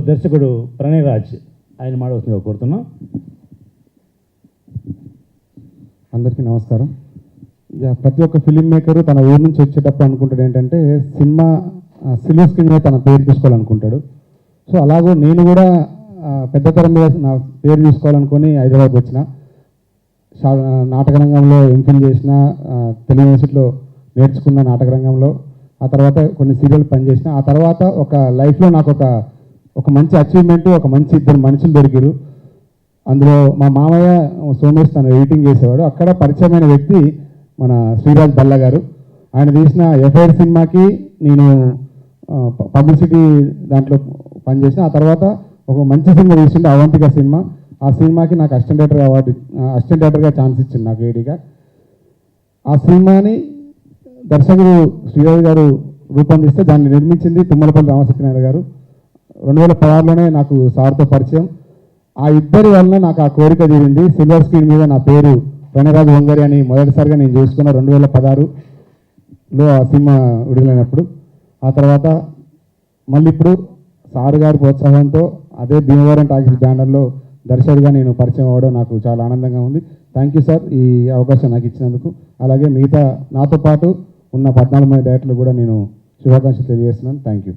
దర్శకుడు ప్రణయ్ రాజ్ ఆయన మాడవలసిందిగా కోరుతున్నాం. అందరికీ నమస్కారం. ఇక ప్రతి ఒక్క ఫిలిం మేకరు తన ఊరు నుంచి వచ్చేటప్పుడు అనుకుంటాడు ఏంటంటే సినిమా సిల్వర్ స్క్రీన్ మీద తన పేరు తీసుకోవాలనుకుంటాడు. సో అలాగో నేను కూడా పెద్ద తరం మీద నా పేరు తీసుకోవాలనుకొని హైదరాబాద్ వచ్చిన, నాటక రంగంలో ఎంఫిల్ చేసిన, తెలుగు యూనివర్సిటీలో నేర్చుకున్న నాటక రంగంలో, ఆ తర్వాత కొన్ని సీరియల్ పనిచేసిన, ఆ తర్వాత ఒక లైఫ్లో నాకు ఒక మంచి అచీవ్మెంట్, ఒక మంచి ఇద్దరు మనుషులు దొరికారు. అందులో మా మామయ్య సోమేష్ తను ఎడిటింగ్ చేసేవాడు. అక్కడ పరిచయమైన వ్యక్తి మన శ్రీరాజ్ బల్లా గారు. ఆయన తీసిన ఎఫ్ఐఆర్ సినిమాకి నేను పబ్లిసిటీ దాంట్లో పనిచేసిన. ఆ తర్వాత ఒక మంచి సినిమా తీసిండు, అవంతిక సినిమా. ఆ సినిమాకి నాకు అసిస్టెంట్ డైరెక్టర్గా ఛాన్స్ ఇచ్చింది నాకు ఏడీగా. ఆ సినిమాని దర్శకుడు శ్రీరాజ్ గారు రూపొందిస్తే దాన్ని నిర్మించింది తుమ్మలపల్లి రామసత్యనారాయణ గారు. 2016లోనే నాకు సార్తో పరిచయం. ఆ ఇద్దరి వలన నాకు ఆ కోరిక తీరింది. సిల్వర్ స్క్రీన్ మీద నా పేరు ప్రణయరాజ్ వంగరి అని మొదటిసారిగా నేను చూసుకున్న 2016లో ఆ సినిమా విడుదలైనప్పుడు. ఆ తర్వాత మళ్ళీ ఇప్పుడు సార్ గారి ప్రోత్సాహంతో అదే భీమవరం టాకీస్ బ్యానర్లో దర్శకుడిగా నేను పరిచయం అవ్వడం నాకు చాలా ఆనందంగా ఉంది. థ్యాంక్ యూ సార్ ఈ అవకాశం నాకు ఇచ్చినందుకు. అలాగే మిగతా నాతో పాటు ఉన్న 14 మంది డైరెక్టర్లు కూడా నేను శుభాకాంక్షలు తెలియజేస్తున్నాను. Thank you.